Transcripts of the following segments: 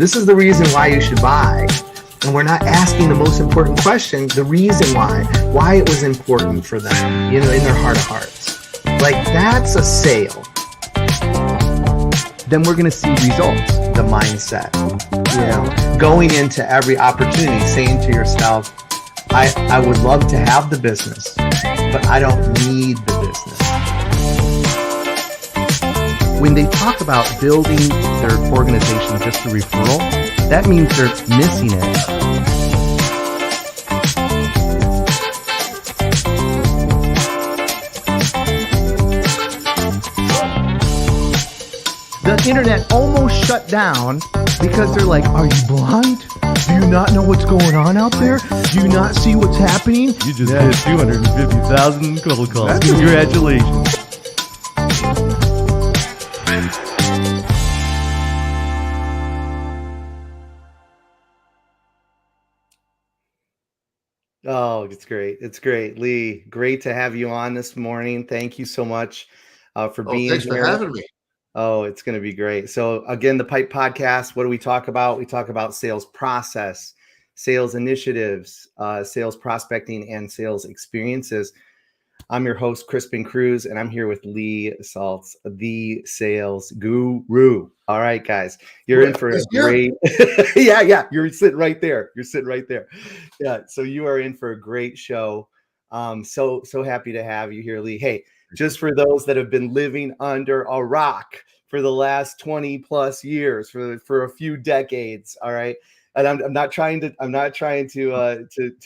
This is the reason why you should buy. And we're not asking the most important question, the reason why it was important for them, in their heart of hearts. Like, that's a sale. Then we're going to see results, the mindset, going into every opportunity, saying to yourself, I would love to have the business, but I don't need the business. When they talk about building their organization just through referral, that means they're missing it. The internet almost shut down because they're like, are you blind? Do you not know what's going on out there? Do you not see what's happening? You just hit 250,000 cold calls. Congratulations. Oh, it's great. It's great. Lee, great to have you on this morning. Thank you so much for being thanks here. for having me. Oh, it's going to be great. So again, the Pipe Podcast, what do we talk about? We talk about sales process, sales initiatives, sales prospecting, and sales experiences. I'm your host, Cris, and I'm here with Lee Salz, the sales guru. All right, guys, you're in for a great, yeah, you're sitting right there. Yeah, so you are in for a great show. So happy to have you here, Lee. Hey, just for those that have been living under a rock for the last 20 plus years, for a few decades. All right. And I'm not trying to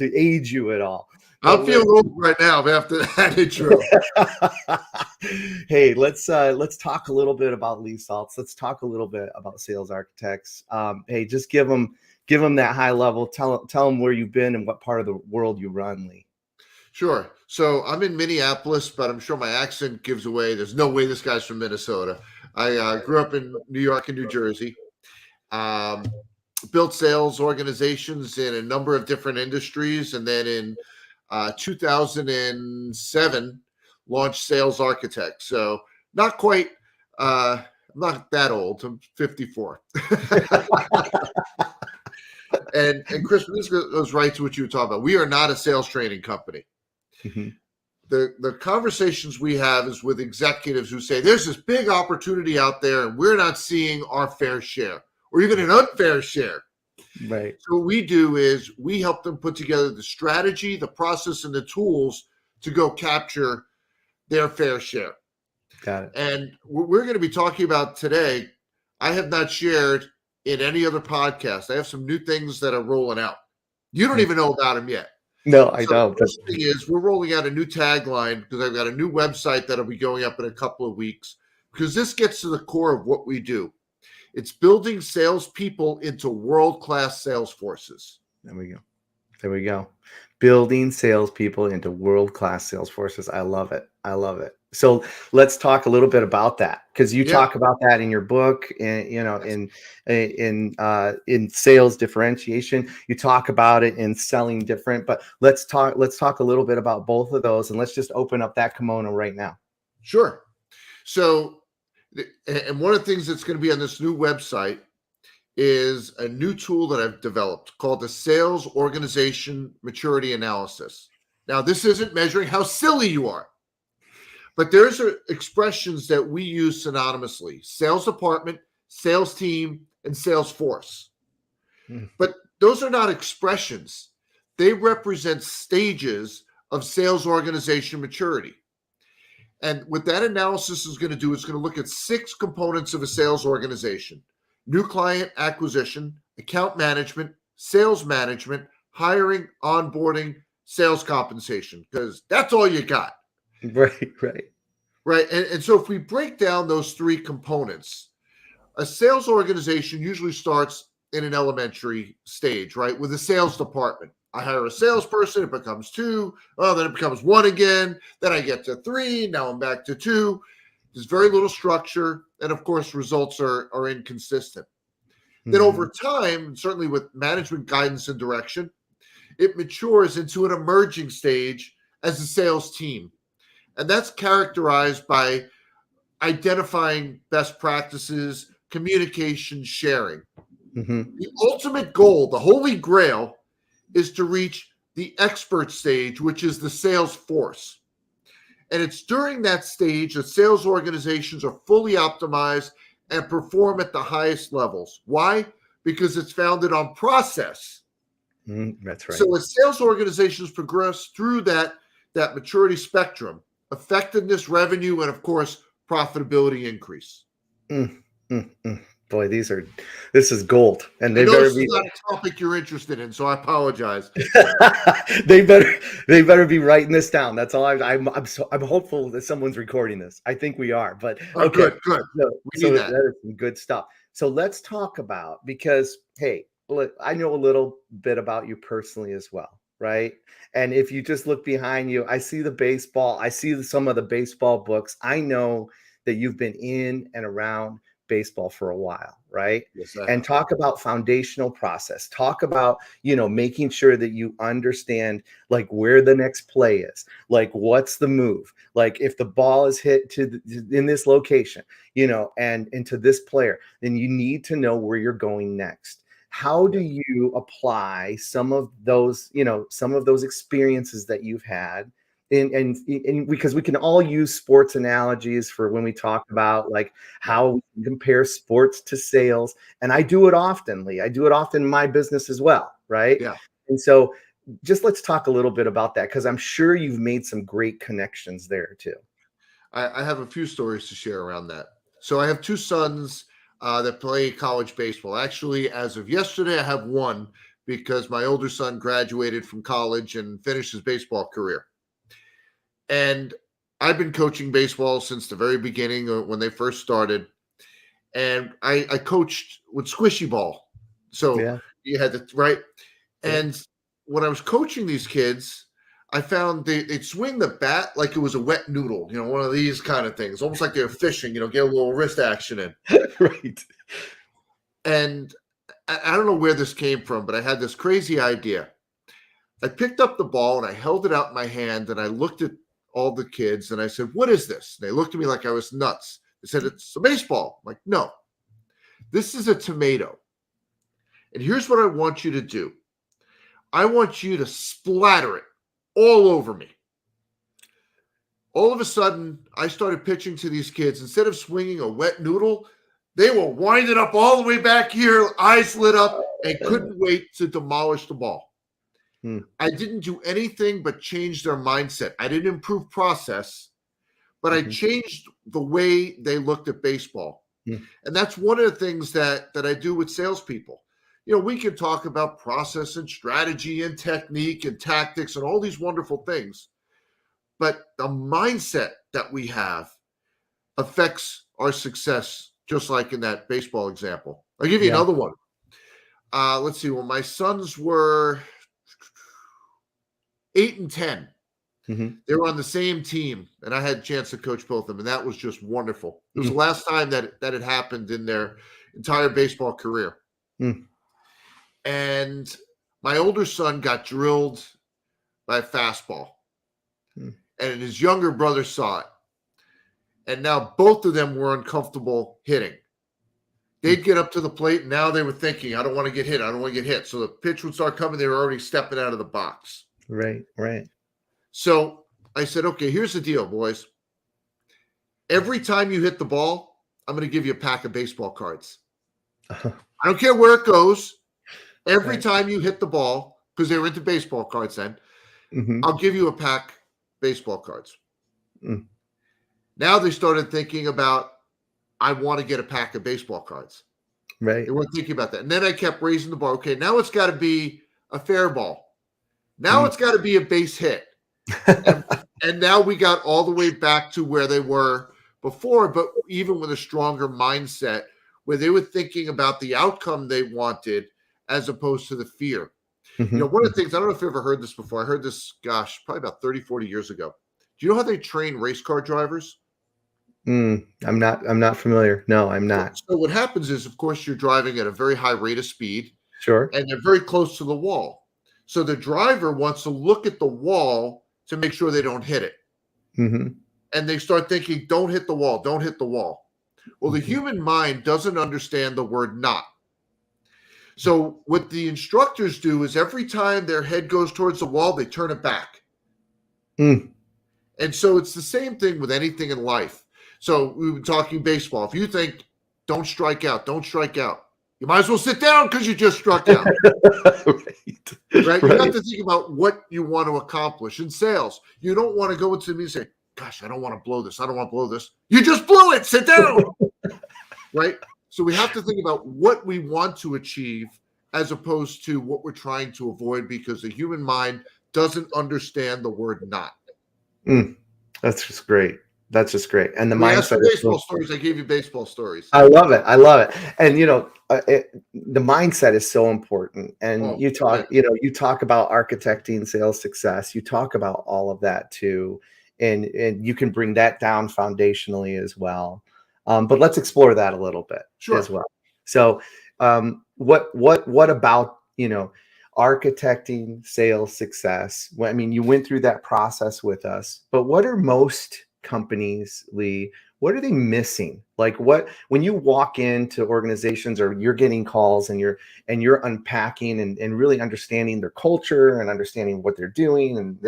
age you at all. I'm feeling old right now after that intro. Hey, let's talk a little bit about Lee Salz. Let's talk a little bit about Sales Architects. Hey, just give them that high level. Tell them where you've been and what part of the world you run, Lee. Sure. So I'm in Minneapolis, but I'm sure my accent gives away. There's no way this guy's from Minnesota. I grew up in New York and New Jersey. Built sales organizations in a number of different industries, and then in 2007 launched Sales Architects. So not quite, I'm not that old. I'm 54. and Chris, this goes right to what you were talking about. We are not a sales training company. Mm-hmm. The conversations we have is with executives who say there's this big opportunity out there and we're not seeing our fair share or even an unfair share. Right. So what we do is we help them put together the strategy, the process, and the tools to go capture their fair share. Got it. And what we're going to be talking about today, I have not shared in any other podcast. I have some new things that are rolling out. You don't even know about them yet. No, I don't. The first thing is we're rolling out a new tagline because I've got a new website that'll be going up in a couple of weeks, because this gets to the core of what we do. It's building salespeople into world-class sales forces. There we go. Building salespeople into world-class sales forces. I love it. So let's talk a little bit about that, because you talk about that in your book, in sales differentiation. You talk about it in selling different. But let's talk a little bit about both of those, and let's just open up that kimono right now. Sure. So, and one of the things that's going to be on this new website is a new tool that I've developed called the Sales Organization Maturity Analysis. Now, this isn't measuring how silly you are, but there's expressions that we use synonymously: sales department, sales team, and sales force. But those are not expressions. They represent stages of sales organization maturity. And what that analysis is going to do is going to look at 6 components of a sales organization: new client acquisition, account management, sales management, hiring, onboarding, sales compensation, because that's all you got. Right. And so if we break down those 3 components, a sales organization usually starts in an elementary stage, right? With a sales department. I hire a salesperson, it becomes 2. Oh, then it becomes 1 again. Then I get to 3. Now I'm back to 2. There's very little structure. And of course, results are inconsistent. Then over time, certainly with management guidance and direction, it matures into an emerging stage as a sales team. And that's characterized by identifying best practices, communication, sharing. The ultimate goal, the holy grail, is to reach the expert stage, which is the sales force. And it's during that stage that sales organizations are fully optimized and perform at the highest levels. Why? Because it's founded on process. That's right. So as sales organizations progress through that maturity spectrum, effectiveness, revenue, and of course, profitability increase. Boy, this is gold, and I know this is not a topic you're interested in, so I apologize. they better be writing this down. That's all. I'm hopeful that someone's recording this. I think we are, but okay, good. So that is some good stuff. So let's talk about, because hey, look, I know a little bit about you personally as well, right? And if you just look behind you, I see the baseball. I see some of the baseball books. I know that you've been in and around baseball for a while, right? Yes, and talk about foundational process. Talk about, making sure that you understand like where the next play is, like what's the move, like if the ball is hit in this location, and into this player, then you need to know where you're going next. How do you apply some of those experiences that you've had? And because we can all use sports analogies for when we talk about like how we can compare sports to sales. And I do it often, Lee. I do it often in my business as well, right? Yeah. And so just let's talk a little bit about that, because I'm sure you've made some great connections there too. I have a few stories to share around that. So I have two sons that play college baseball. Actually, as of yesterday, I have one because my older son graduated from college and finished his baseball career. And I've been coaching baseball since the very beginning when they first started. And I coached with squishy ball. So you had to, right? And when I was coaching these kids, I found they'd swing the bat like it was a wet noodle, one of these kind of things, almost like they were fishing, get a little wrist action in. Right. And I don't know where this came from, but I had this crazy idea. I picked up the ball and I held it out in my hand and I looked at all the kids and I said, "What is this?" And they looked at me like I was nuts. They said, "It's a baseball." I'm like, "No, this is a tomato. And here's what I want you to do. I want you to splatter it all over me." All of a sudden, I started pitching to these kids. Instead of swinging a wet noodle, they were winding up all the way back here, eyes lit up, and couldn't wait to demolish the ball. I didn't do anything but change their mindset. I didn't improve process, but I changed the way they looked at baseball. And that's one of the things that I do with salespeople. We can talk about process and strategy and technique and tactics and all these wonderful things, but the mindset that we have affects our success, just like in that baseball example. I'll give you another one. Let's see. When my sons were 8 and 10, they were on the same team, and I had a chance to coach both of them, and that was just wonderful. It was the last time that had happened in their entire baseball career. And my older son got drilled by a fastball, and his younger brother saw it. And now both of them were uncomfortable hitting. They'd get up to the plate, and now they were thinking, "I don't want to get hit. I don't want to get hit." So the pitch would start coming. They were already stepping out of the box. Right. So I said, "Okay, here's the deal, boys. Every time you hit the ball, I'm going to give you a pack of baseball cards. I don't care where it goes. Every time you hit the ball," because they were into baseball cards then, "I'll give you a pack of baseball cards." Now they started thinking about, "I want to get a pack of baseball cards." Right. They weren't thinking about that. And then I kept raising the bar. Okay, now it's got to be a fair ball. Now it's got to be a base hit. And now we got all the way back to where they were before, but even with a stronger mindset where they were thinking about the outcome they wanted as opposed to the fear. One of the things, I don't know if you've ever heard this before. I heard this, probably about 30, 40 years ago. Do you know how they train race car drivers? I'm not familiar. No, I'm not. So what happens is, of course, you're driving at a very high rate of speed. Sure. And they're very close to the wall. So the driver wants to look at the wall to make sure they don't hit it. And they start thinking, "Don't hit the wall. Don't hit the wall." Well, the human mind doesn't understand the word "not." So what the instructors do is every time their head goes towards the wall, they turn it back. Mm. And so it's the same thing with anything in life. So we were talking baseball. If you think, don't strike out, you might as well sit down because you just struck out. Right? You have to think about what you want to accomplish. In sales, you don't want to go into the meeting and say, gosh, I don't want to blow this. You just blew it. Sit down. Right? So we have to think about what we want to achieve as opposed to what we're trying to avoid, because the human mind doesn't understand the word not. That's just great. And the We asked mindset for is baseball stories. I gave you baseball stories. I love it. And the mindset is so important. And you talk about architecting sales success. You talk about all of that too, and you can bring that down foundationally as well. But let's explore that a little bit as well. So, what about architecting sales success? Well, I mean, you went through that process with us, but what are most companies, Lee? What are they missing? Like when you walk into organizations or you're getting calls and you're unpacking and really understanding their culture and understanding what they're doing and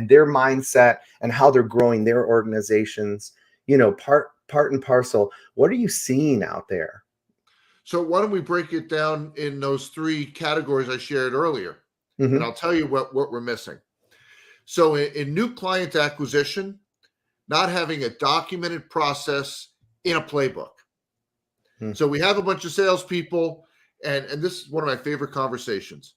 their mindset and how they're growing their organizations, part and parcel, what are you seeing out there? So why don't we break it down in those three categories I shared earlier? And I'll tell you what we're missing. So in new client acquisition, not having a documented process in a playbook. So we have a bunch of salespeople, and this is one of my favorite conversations.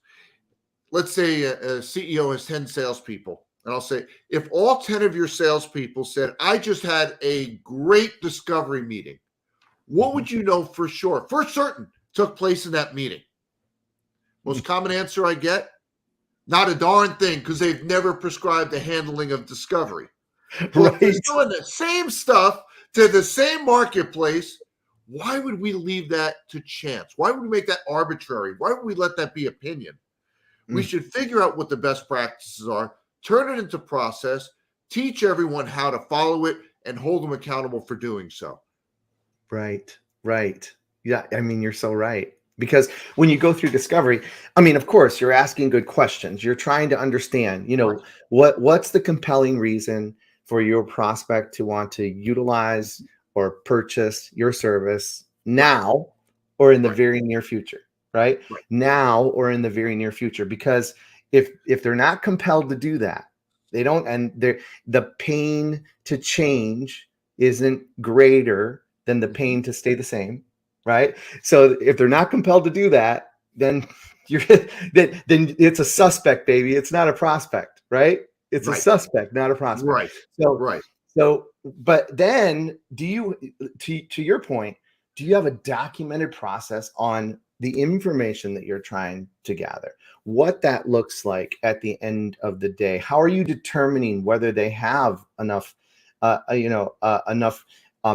Let's say a CEO has 10 salespeople, and I'll say, if all 10 of your salespeople said, I just had a great discovery meeting, what would you know for sure, for certain, took place in that meeting? Most common answer I get, not a darn thing, because they've never prescribed the handling of discovery. Well, if they're doing the same stuff to the same marketplace, why would we leave that to chance? Why would we make that arbitrary? Why would we let that be opinion? We should figure out what the best practices are, turn it into process, teach everyone how to follow it, and hold them accountable for doing so. Right. Yeah, I mean, you're so right. Because when you go through discovery, I mean, of course, you're asking good questions. You're trying to understand, what's the compelling reason for your prospect to want to utilize or purchase your service now or in the very near future, right? Now or in the very near future. Because if they're not compelled to do that, they don't, and the pain to change isn't greater than the pain to stay the same, right? So if they're not compelled to do that, then then it's a suspect, baby. It's not a prospect, right? It's a suspect, not a prospect. So, but then do you, to your point, do you have a documented process on the information that you're trying to gather? What that looks like at the end of the day? How are you determining whether they have enough, enough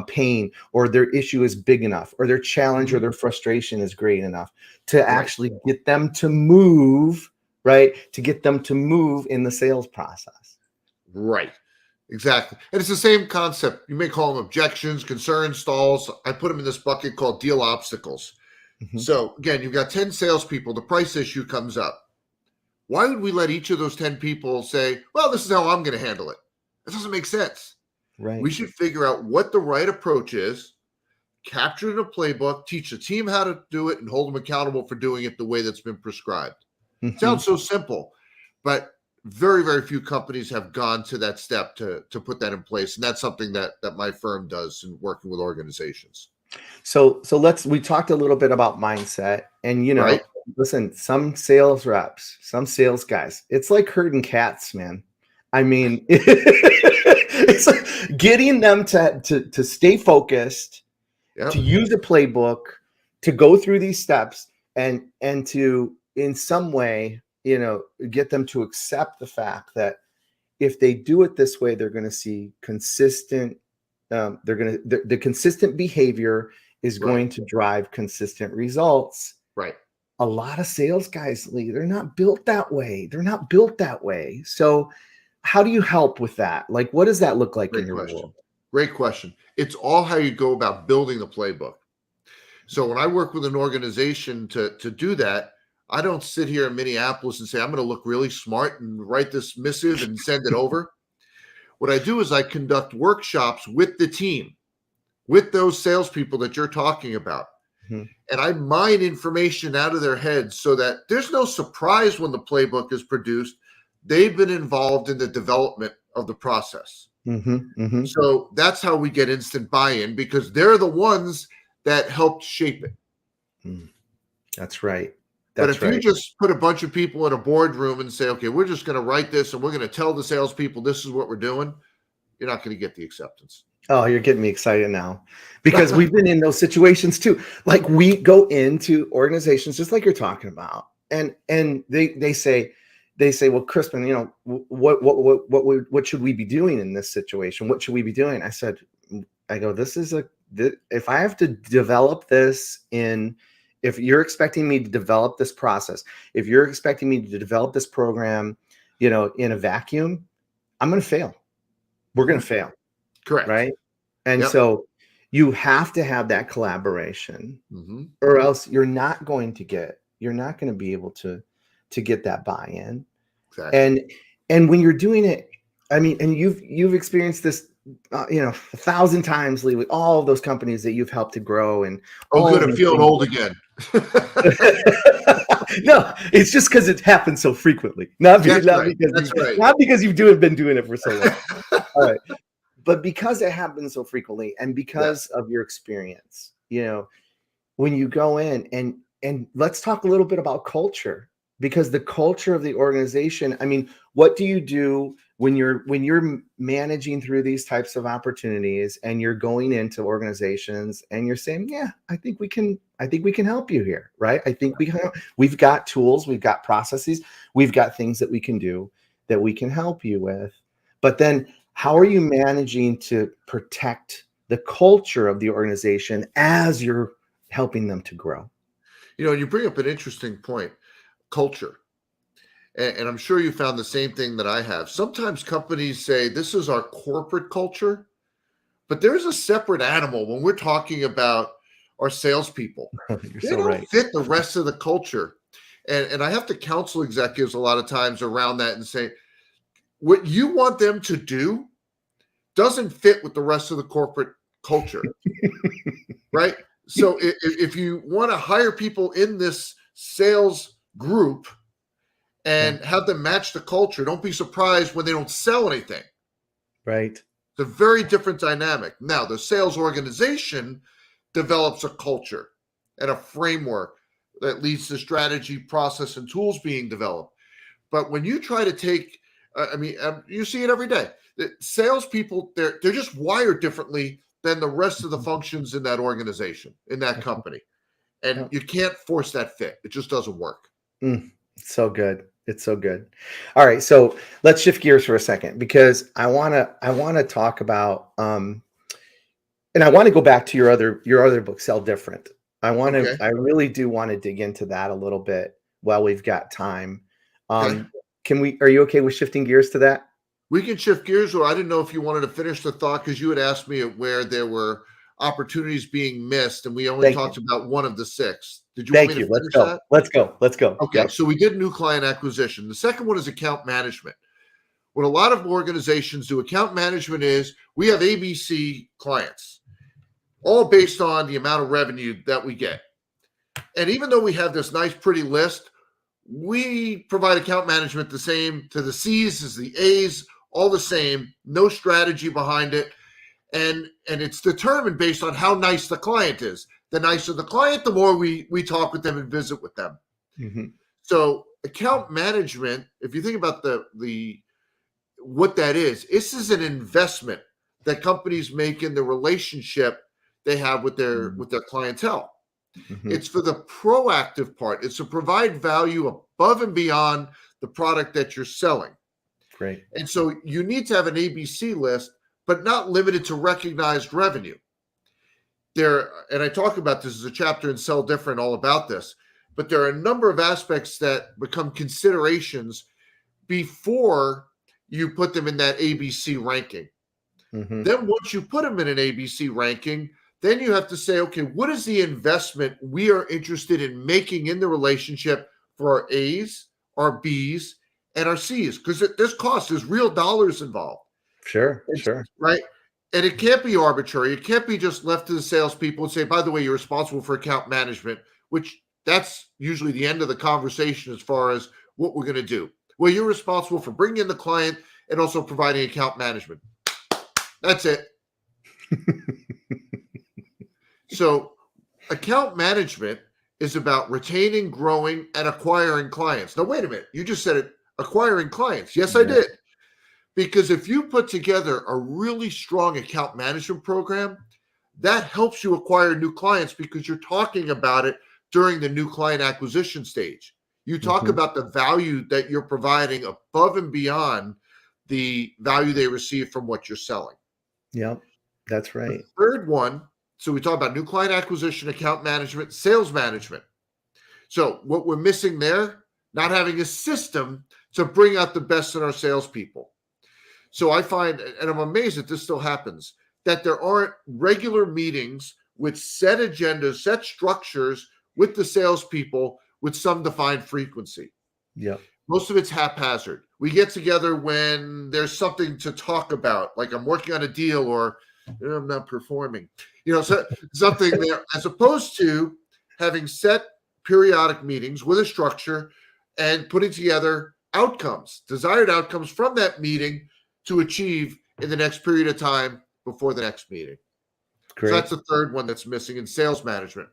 pain, or their issue is big enough, or their challenge or their frustration is great enough to actually get them to move, to get them to move in the sales process? Right. Exactly. And it's the same concept. You may call them objections, concerns, stalls. I put them in this bucket called deal obstacles. So again, you've got 10 salespeople. The price issue comes up. Why would we let each of those 10 people say, well, this is how I'm going to handle it? That doesn't make sense. We should figure out what the right approach is, capture it in a playbook, teach the team how to do it, and hold them accountable for doing it the way that's been prescribed. Sounds so simple, but very, very few companies have gone to that step to put that in place. And that's something that my firm does in working with organizations. So we talked a little bit about mindset, and listen, some sales reps, some sales guys, it's like herding cats, man. I mean, it's like getting them to stay focused, to use a playbook, to go through these steps, and to, in some way, get them to accept the fact that if they do it this way, they're going to see consistent. The consistent behavior is going to drive consistent results. A lot of sales guys, Lee, they're not built that way. So how do you help with that? Like, what does that look like in your world? Great question. It's all how you go about building the playbook. So when I work with an organization to do that, I don't sit here in Minneapolis and say, I'm going to look really smart and write this missive and send it over. What I do is I conduct workshops with the team, with those salespeople that you're talking about. Mhm. And I mine information out of their heads so that there's no surprise when the playbook is produced. They've been involved in the development of the process. So that's how we get instant buy-in, because they're the ones that helped shape it. That's right. But if you just put a bunch of people in a boardroom and say, okay, we're just going to write this and we're going to tell the salespeople this is what we're doing, you're not going to get the acceptance. Oh, you're getting me excited now, because we've been in those situations too. Like, we go into organizations just like you're talking about, and they say, well, Crispin, you know, what should we be doing in this situation? What should we be doing? I go, if I have to develop this if you're expecting me to develop this process, if you're expecting me to develop this program, you know, in a vacuum, I'm going to fail. We're going to fail. Correct. Right. And so you have to have that collaboration, or else you're not going to be able to get that buy-in. Exactly. And when you're doing it, I mean, and you've experienced this, you know, 1,000 times, Lee, with all of those companies that you've helped to grow. And I'm feeling old again. No, it's just because it happens so frequently. Not because you've been doing it for so long. All right. But because it happens so frequently, and because of your experience, you know, when you go in and let's talk a little bit about culture, because the culture of the organization, I mean, what do you do when you're managing through these types of opportunities and you're going into organizations and you're saying, yeah, I think we can help you here, right? I think we've got tools, we've got processes, we've got things that we can do that we can help you with. But then how are you managing to protect the culture of the organization as you're helping them to grow? You know, you bring up an interesting point, culture. And I'm sure you found the same thing that I have. Sometimes companies say, this is our corporate culture, but there's a separate animal when we're talking about our salespeople. They don't fit the rest of the culture. And I have to counsel executives a lot of times around that and say, what you want them to do doesn't fit with the rest of the corporate culture, right? So if you want to hire people in this sales group and have them match the culture, don't be surprised when they don't sell anything. Right. It's a very different dynamic. Now, the sales organization develops a culture and a framework that leads to strategy, process, and tools being developed. But when you try to take, you see it every day. The salespeople, they're just wired differently than the rest of the functions in that organization, in that company. And you can't force that fit. It just doesn't work. It's so good. It's so good. All right. So let's shift gears for a second, because I want to talk about, and I want to go back to your other book, Sell Different. I really do want to dig into that a little bit while we've got time. Are you okay with shifting gears to that? We can shift gears, or I didn't know if you wanted to finish the thought, because you had asked me where there were opportunities being missed, and we only talked about one of the 6. Did you want me to finish that? Let's go. Okay, so we did new client acquisition. The second one is account management. What a lot of organizations do, account management is, we have ABC clients, all based on the amount of revenue that we get. And even though we have this nice, pretty list, we provide account management the same to the C's as the A's, all the same, no strategy behind it. And it's determined based on how nice the client is. The nicer the client, the more we talk with them and visit with them. So account management, if you think about the what that is, this is an investment that companies make in the relationship they have with their clientele. It's for the proactive part. It's to provide value above and beyond the product that you're selling. Great. And so you need to have an ABC list, but not limited to recognized revenue. And I talk about this as a chapter in Sell Different, all about this, but there are a number of aspects that become considerations before you put them in that ABC ranking. Then once you put them in an ABC ranking, Then you have to say, okay, what is the investment we are interested in making in the relationship for our A's, our B's, and our C's? Because there's cost, there's real dollars involved. Sure. Right. And it can't be arbitrary. It can't be just left to the salespeople and say, by the way, you're responsible for account management, which that's usually the end of the conversation as far as what we're going to do. Well, you're responsible for bringing in the client and also providing account management. That's it. So account management is about retaining, growing, and acquiring clients. Now, wait a minute. You just said it, acquiring clients. Yes, I did. Because if you put together a really strong account management program, that helps you acquire new clients because you're talking about it during the new client acquisition stage. You talk about the value that you're providing above and beyond the value they receive from what you're selling. Yep, that's right. The third one, so we talk about new client acquisition, account management, sales management. So what we're missing there, not having a system to bring out the best in our salespeople. So I find, and I'm amazed that this still happens, that there aren't regular meetings with set agendas, set structures with the salespeople with some defined frequency. Yeah. Most of it's haphazard. We get together when there's something to talk about, like I'm working on a deal or I'm not performing, so something there, as opposed to having set periodic meetings with a structure and putting together outcomes, desired outcomes from that meeting to achieve in the next period of time before the next meeting. Great. So that's the third one that's missing in sales management.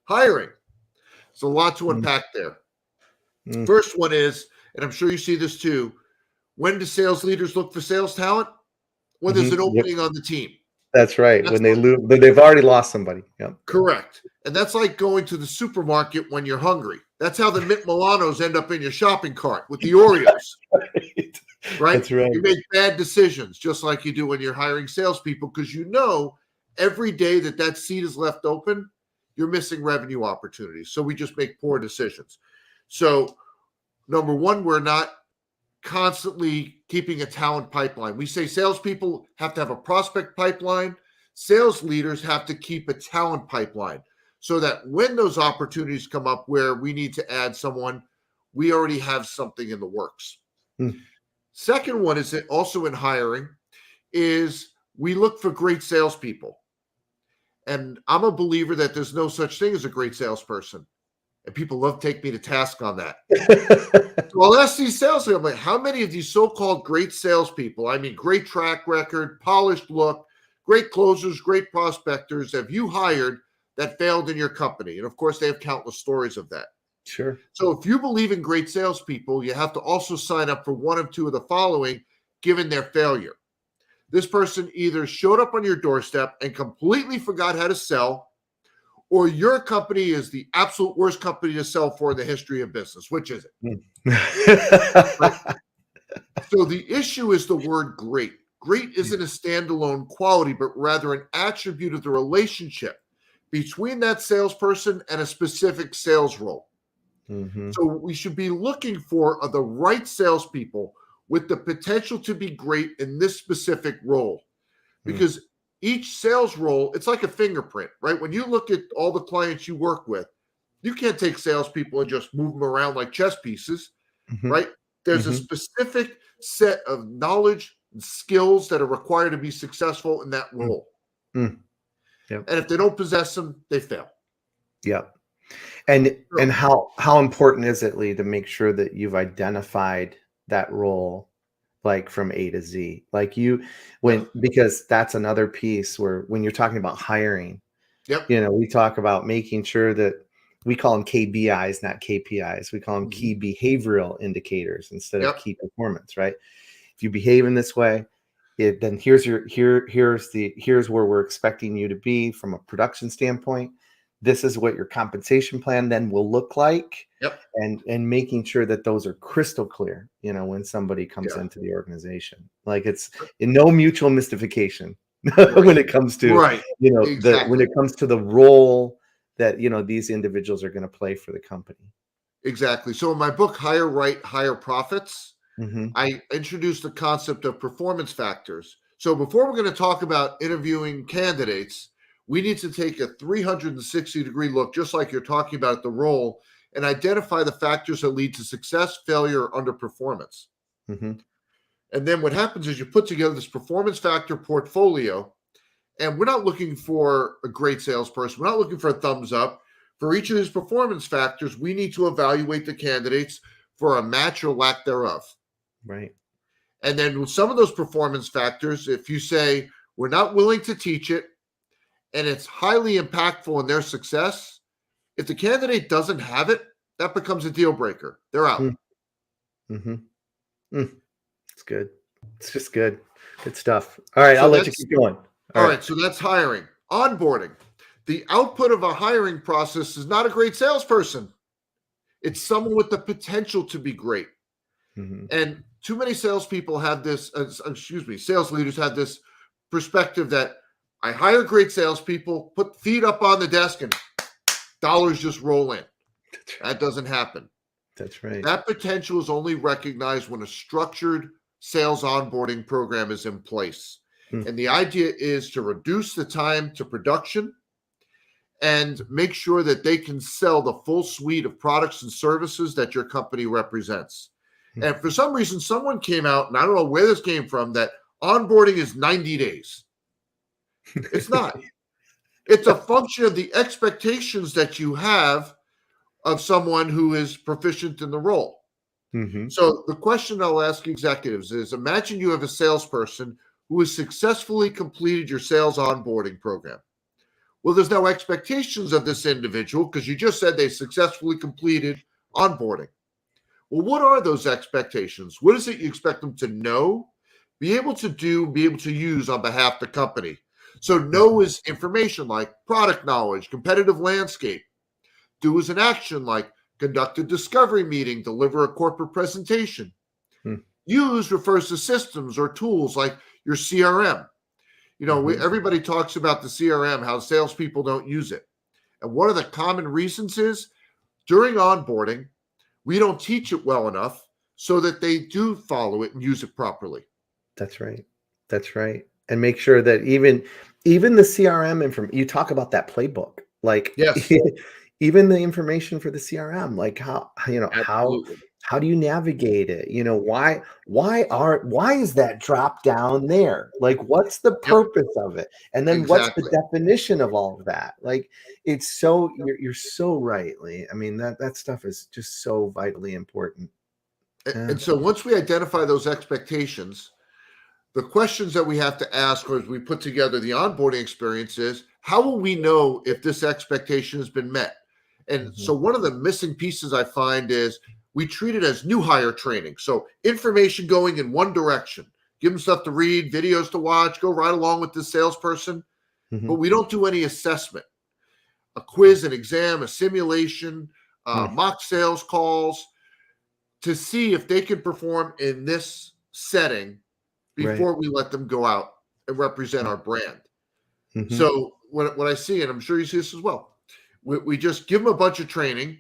Hiring. There's a lot to unpack there. First one is, and I'm sure you see this too, when do sales leaders look for sales talent? When there's an opening on the team. That's right. When they lose, they've already lost somebody. Yep. Correct. And that's like going to the supermarket when you're hungry. That's how the Mint Milanos end up in your shopping cart with the Oreos. Right? That's right. You make bad decisions, just like you do when you're hiring salespeople, because every day that seat is left open, you're missing revenue opportunities. So we just make poor decisions. So number one, we're not constantly keeping a talent pipeline. We say salespeople have to have a prospect pipeline. Sales leaders have to keep a talent pipeline so that when those opportunities come up where we need to add someone, we already have something in the works. Second one is that also in hiring is we look for great salespeople. And I'm a believer that there's no such thing as a great salesperson. And people love to take me to task on that. So I'll ask these salespeople, I'm like, how many of these so-called great salespeople, I mean, great track record, polished look, great closers, great prospectors, have you hired that failed in your company? And of course, they have countless stories of that. Sure. So if you believe in great salespeople, you have to also sign up for one of two of the following, given their failure. This person either showed up on your doorstep and completely forgot how to sell, or your company is the absolute worst company to sell for in the history of business. Which is it? Right? So the issue is the word great. Great isn't a standalone quality, but rather an attribute of the relationship between that salesperson and a specific sales role. So we should be looking for the right salespeople with the potential to be great in this specific role. Because each sales role, it's like a fingerprint, right? When you look at all the clients you work with, you can't take salespeople and just move them around like chess pieces, right? There's a specific set of knowledge and skills that are required to be successful in that role. Yep. And if they don't possess them, they fail. Yep. And how important is it, Lee, to make sure that you've identified that role, like from A to Z, because that's another piece where when you're talking about hiring, we talk about making sure that we call them KBIs, not KPIs. We call them key behavioral indicators instead of key performance, right? If you behave in this way, then here's where we're expecting you to be from a production standpoint. This is what your compensation plan then will look like. And making sure that those are crystal clear, when somebody comes into the organization, like it's in no mutual mystification when it comes to, when it comes to the role that, these individuals are going to play for the company. Exactly. So in my book, Hire Right, Higher Profits, I introduced the concept of performance factors. So before we're going to talk about interviewing candidates, We need to take a 360-degree look, just like you're talking about at the role, and identify the factors that lead to success, failure, or underperformance. Mm-hmm. And then what happens is you put together this performance factor portfolio, and we're not looking for a great salesperson. We're not looking for a thumbs up. For each of these performance factors, we need to evaluate the candidates for a match or lack thereof. Right. And then with some of those performance factors, if you say we're not willing to teach it and it's highly impactful in their success, if the candidate doesn't have it, that becomes a deal breaker. They're out. Mm-hmm. It's good. It's just good. Good stuff. All right. So I'll let you keep going. All right. So that's hiring. Onboarding. The output of a hiring process is not a great salesperson. It's someone with the potential to be great. Mm-hmm. And too many salespeople have this, sales leaders have this perspective that I hire great salespeople, put feet up on the desk, and dollars just roll in. That doesn't happen. That's right. That potential is only recognized when a structured sales onboarding program is in place. And the idea is to reduce the time to production and make sure that they can sell the full suite of products and services that your company represents. And for some reason, someone came out, and I don't know where this came from, that onboarding is 90 days. It's not. It's a function of the expectations that you have of someone who is proficient in the role. Mm-hmm. So the question I'll ask executives is, imagine you have a salesperson who has successfully completed your sales onboarding program. Well, there's no expectations of this individual because you just said they successfully completed onboarding. Well, what are those expectations? What is it you expect them to know, be able to do, be able to use on behalf of the company? So know is information like product knowledge, competitive landscape. Do is an action like conduct a discovery meeting, deliver a corporate presentation. Use refers to systems or tools like your CRM. You know, everybody talks about the CRM, how salespeople don't use it. And one of the common reasons is during onboarding, we don't teach it well enough so that they do follow it and use it properly. That's right. That's right. And make sure that even the CRM information, you talk about that playbook, like yes. Even the information for the CRM, like how do you navigate it? You know, why is that drop down there? Like, what's the purpose of it? And then what's the definition of all of that? Like, it's so, you're so right, Lee. I mean, that stuff is just so vitally important. And so once we identify those expectations, the questions that we have to ask as we put together the onboarding experience is, how will we know if this expectation has been met? And so one of the missing pieces I find is we treat it as new hire training. So information going in one direction, give them stuff to read, videos to watch, go right along with the salesperson, but we don't do any assessment, a quiz, an exam, a simulation, mock sales calls to see if they can perform in this setting before we let them go out and represent our brand. So what I see, and I'm sure you see this as well, we just give them a bunch of training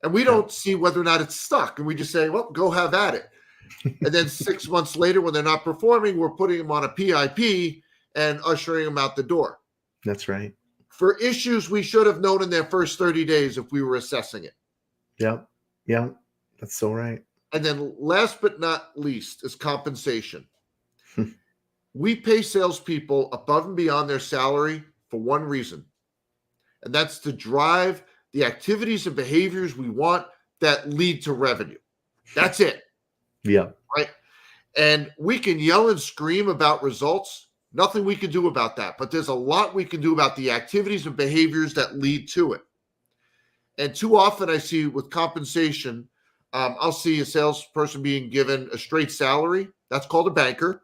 and we don't see whether or not it's stuck. And we just say, well, go have at it. And then 6 months later, when they're not performing, we're putting them on a PIP and ushering them out the door. That's right. For issues we should have known in their first 30 days if we were assessing it. Yep. Yeah. That's so right. And then last but not least is compensation. We pay salespeople above and beyond their salary for one reason. And that's to drive the activities and behaviors we want that lead to revenue. That's it. Yeah. Right. And we can yell and scream about results. Nothing we can do about that. But there's a lot we can do about the activities and behaviors that lead to it. And too often I see with compensation, I'll see a salesperson being given a straight salary. That's called a banker.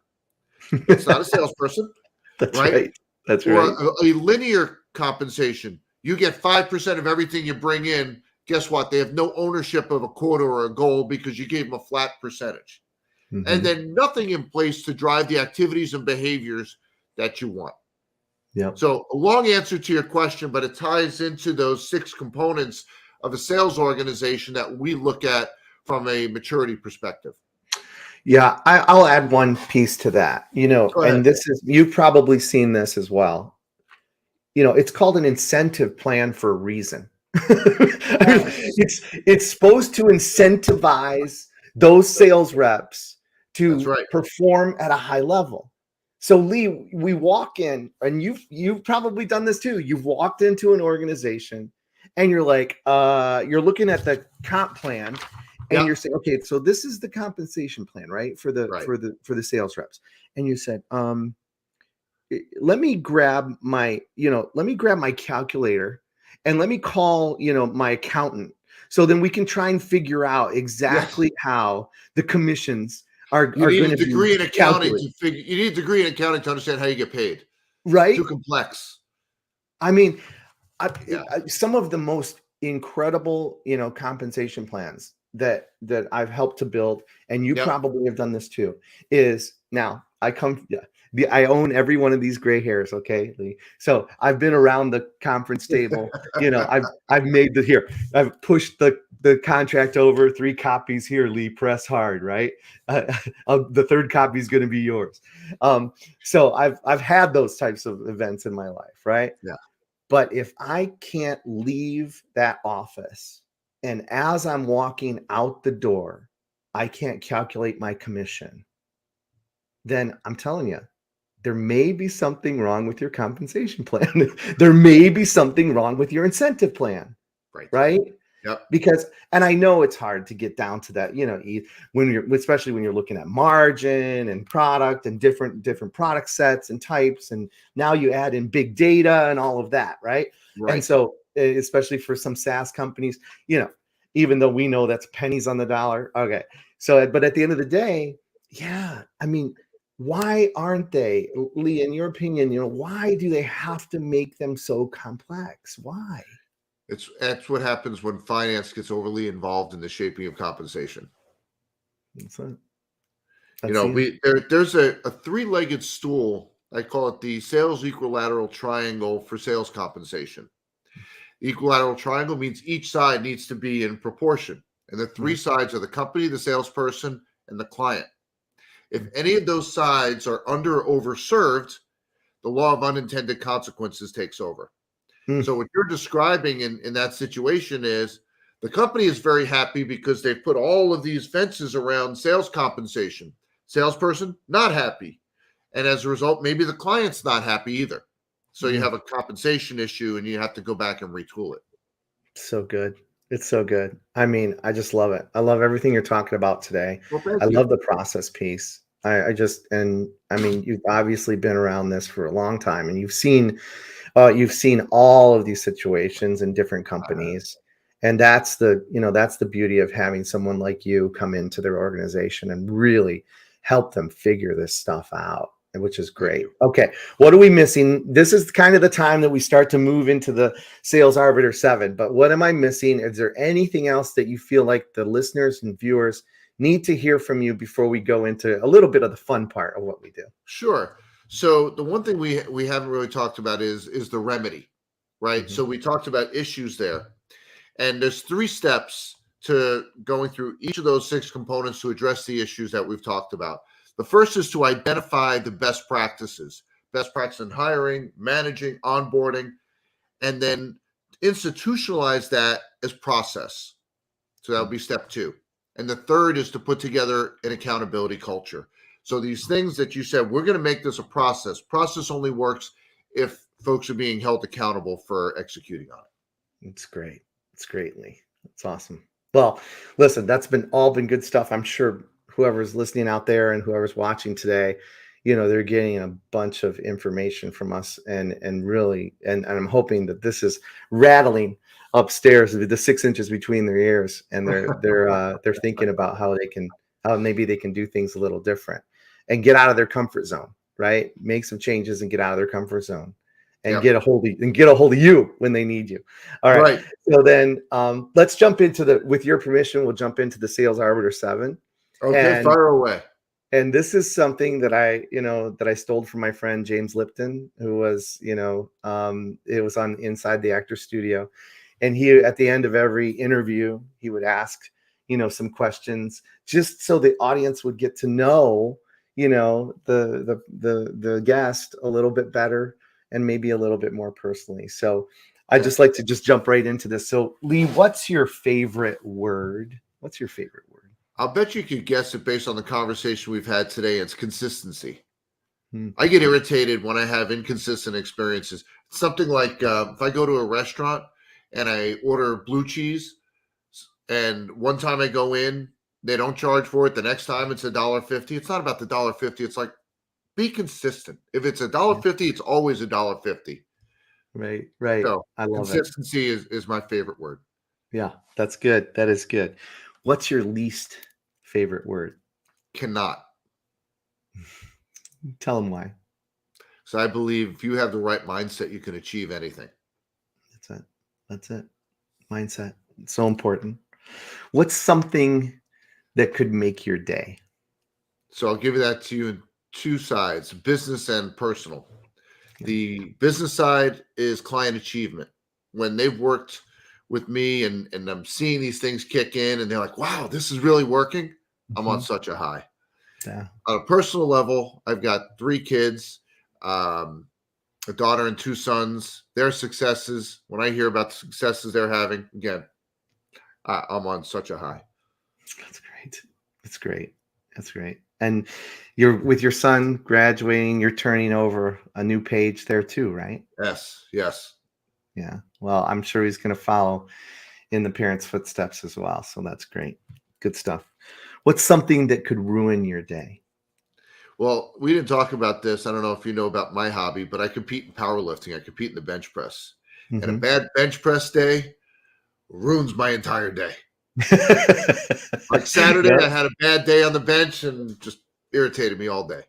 It's not a salesperson. That's right. That's or right. A linear compensation. You get 5% of everything you bring in. Guess what? They have no ownership of a quota or a goal because you gave them a flat percentage. And then nothing in place to drive the activities and behaviors that you want. Yeah. So a long answer to your question, but it ties into those 6 components of a sales organization that we look at from a maturity perspective. Yeah, I'll add one piece to that, you know, and this is, you've probably seen this as well. it's called an incentive plan for a reason. I mean, Yes. it's supposed to incentivize those sales reps That's to right. perform at a high level. So Lee, we walk in, and you've probably done this too. You've walked into an organization and you're like, you're looking at the comp plan and Yeah. you're saying, okay, so this is the compensation plan, right? For the Right. for the sales reps. And you said, let me grab my calculator and let me call, my accountant. So then we can try and figure out Yes. exactly how the commissions are You need going a to be degree in accounting calculated, to figure. You need a degree in accounting to understand how you get paid. It's too right? complex. I mean, Yeah. some of the most incredible, compensation plans that I've helped to build, and you Yep. probably have done this too, is now I own every one of these gray hairs, okay, Lee? So I've been around the conference table, I've made I've pushed the contract over, 3 copies here, Lee, press hard, right? The third copy is going to be yours. So I've had those types of events in my life, right? Yeah. But if I can't leave that office, and as I'm walking out the door, I can't calculate my commission, then I'm telling you, there may be something wrong with your compensation plan. There may be something wrong with your incentive plan, Right. right? Yep. Because, and I know it's hard to get down to that, especially when you're looking at margin and product and different product sets and types, and now you add in big data and all of that, right? And Right. so, especially for some SaaS companies, even though we know that's pennies on the dollar, okay. So, but at the end of the day, yeah, I mean, why aren't they, Lee? In your opinion, why do they have to make them so complex? Why? That's what happens when finance gets overly involved in the shaping of compensation. That's it. You That's know, the there's a three-legged stool. I call it the sales equilateral triangle for sales compensation. The equilateral triangle means each side needs to be in proportion, and the three sides are the company, the salesperson, and the client. If any of those sides are under or overserved, the law of unintended consequences takes over. Mm. So what you're describing in that situation is the company is very happy because they've put all of these fences around sales compensation. Salesperson, not happy. And as a result, maybe the client's not happy either. So you Mm. have a compensation issue and you have to go back and retool it. So good. It's so good. I mean, I just love it. I love everything you're talking about today. Well, I thank you. love the process piece. And I mean, you've obviously been around this for a long time, and you've seen all of these situations in different companies. And that's that's the beauty of having someone like you come into their organization and really help them figure this stuff out, which is Thank great. you. Okay. What are we missing? This is kind of the time that we start to move into the Sales Arbiter 7. But what am I missing? Is there anything else that you feel like the listeners and viewers need to hear from you before we go into a little bit of the fun part of what we do? Sure. So the one thing we haven't really talked about is the remedy, right? Mhm. So we talked about issues there. And there's 3 steps to going through each of those 6 components to address the issues that we've talked about. The first is to identify the best practices in hiring, managing, onboarding, and then institutionalize that as process. So that would be step 2. And the third is to put together an accountability culture. So these things that you said, we're going to make this a process. Process only works if folks are being held accountable for executing on it. It's great. It's great, Lee. It's awesome. Well, listen, that's been good stuff. I'm sure whoever's listening out there and whoever's watching today, they're getting a bunch of information from us, and really, and I'm hoping that this is rattling upstairs the 6 inches between their ears, and they're thinking about how maybe they can do things a little different and get out of their comfort zone, right? Make some changes and get out of their comfort zone, and Yep. get a hold of you when they need you. All right. Right. So then let's jump into with your permission, we'll jump into the Sales Arbiter 7. Okay, And fire away. this is something that I stole from my friend James Lipton, who was, it was on Inside the Actor Studio. And he, at the end of every interview, he would ask, some questions just so the audience would get to know, the guest a little bit better, and maybe a little bit more personally. So I'd just like to just jump right into this. So Lee, what's your favorite word? What's your favorite word? I'll bet you could guess it based on the conversation we've had today. It's consistency. Hmm. I get irritated when I have inconsistent experiences. Something like if I go to a restaurant and I order blue cheese, and one time I go in, they don't charge for it. The next time it's $1.50. It's not about the $1.50. It's like, be consistent. If it's $1.50, it's always $1.50. Right. So I love it. consistency is my favorite word. Yeah, that's good. That is good. What's your least favorite word? Cannot. Tell them why. So I believe if you have the right mindset, you can achieve anything. That's it. Mindset. It's so important. What's something that could make your day? So I'll give that to you in two sides, business and personal. The business side is client achievement. When they've worked with me and I'm seeing these things kick in and they're like, wow, this is really working. I'm on such a high. Yeah. On a personal level, I've got 3 kids, a daughter and 2 sons. Their successes, when I hear about the successes they're having, again, I'm on such a high. That's great. That's great. That's great. And you're with your son graduating, you're turning over a new page there too, right? Yes. Yeah. Well, I'm sure he's going to follow in the parents' footsteps as well. So that's great. Good stuff. What's something that could ruin your day? Well, we didn't talk about this. I don't know if you know about my hobby, but I compete in powerlifting. I compete in the bench press. And a bad bench press day ruins my entire day. Like Saturday, I had a bad day on the bench and just irritated me all day.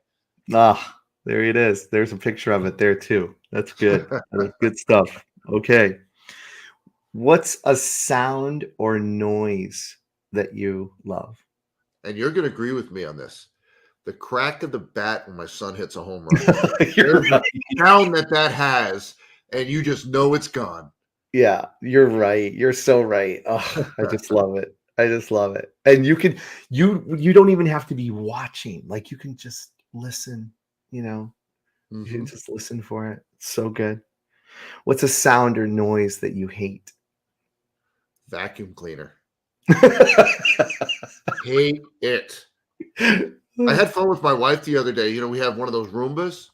There it is. There's a picture of it there too. That's good. That's good stuff. Okay. What's a sound or noise that you love? And you're going to agree with me on this. The crack of the bat when my son hits a home run. You're There's right. a sound that has, and you just know it's gone. Yeah, you're right. You're so right. Oh, I just love it. I just love it. And you don't even have to be watching. Like you can just listen, you can just listen for it. It's so good. What's a sound or noise that you hate? Vacuum cleaner. Hate it. I had fun with my wife the other day. We have one of those Roombas,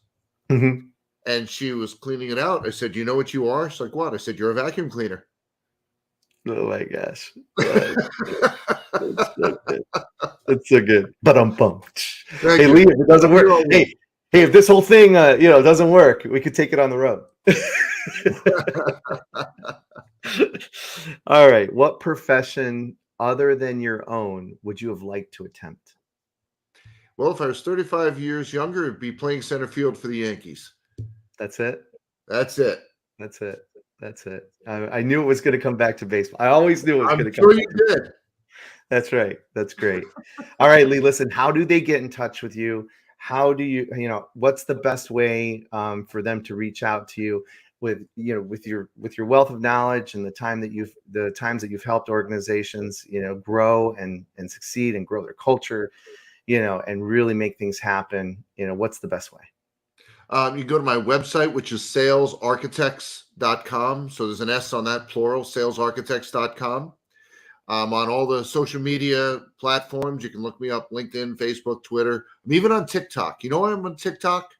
and she was cleaning it out. I said, "You know what you are?" She's like, "What?" I said, "You're a vacuum cleaner." Oh my gosh. It's so good. It's so good. Ba-dum-bum. Hey, Lee, if it doesn't work, hey, if this whole thing, doesn't work, we could take it on the road. All right. What profession other than your own would you have liked to attempt? Well, if I was 35 years younger, it'd be playing center field for the Yankees. That's it. That's it. That's it. That's it. I knew it was going to come back to baseball. I always knew it was going to come. I'm sure you did. That's right. That's great. All right, Lee, listen, how do they get in touch with you? How do you, what's the best way for them to reach out to you with your wealth of knowledge and the times that you've helped organizations, grow and succeed and grow their culture, and really make things happen? What's the best way? You go to my website, which is salesarchitects.com. So there's an S on that, plural, salesarchitects.com. On all the social media platforms, you can look me up, LinkedIn, Facebook, Twitter. I'm even on TikTok. You know why I'm on TikTok?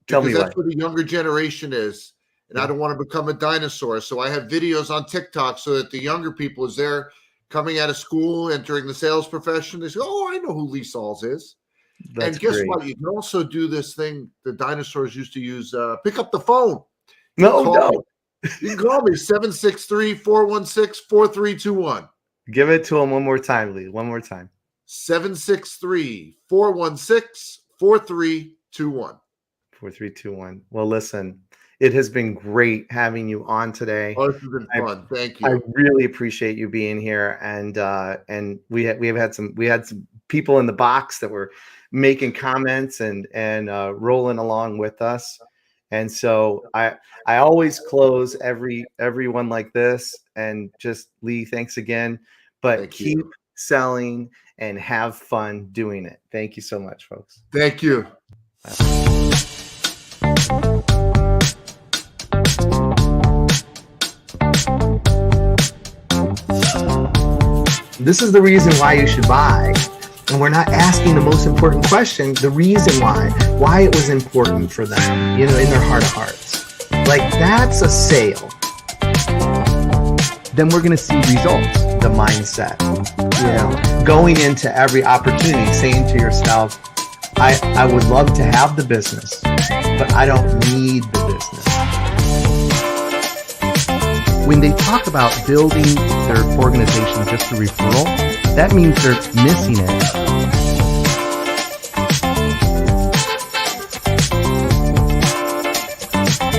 Tell me because why. that's where the younger generation is. And I don't want to become a dinosaur. So I have videos on TikTok so that the younger people, as they're coming out of school, entering the sales profession, they say, oh, I know who Lee Salz is. That's and guess great. what? You can also do this thing the dinosaurs used to use. Pick up the phone. No. You can call me 763-416-4321. Give it to them one more time, Lee. One more time. 763-416-4321. 4321. Well, listen, it has been great having you on today. Oh, this has been fun. Thank you. I really appreciate you being here. And we had some people in the box that were making comments and rolling along with us. And so I always close everyone like this, and just, Lee, thanks again, but keep selling and have fun doing it. Thank you so much, folks. Thank you. Bye. This is the reason why you should buy. And we're not asking the most important question, the reason why it was important for them, in their heart of hearts. Like, that's a sale. Then we're going to see results, the mindset. Going into every opportunity, saying to yourself, I would love to have the business, but I don't need the business. When they talk about building their organization just through referral, that means they're missing it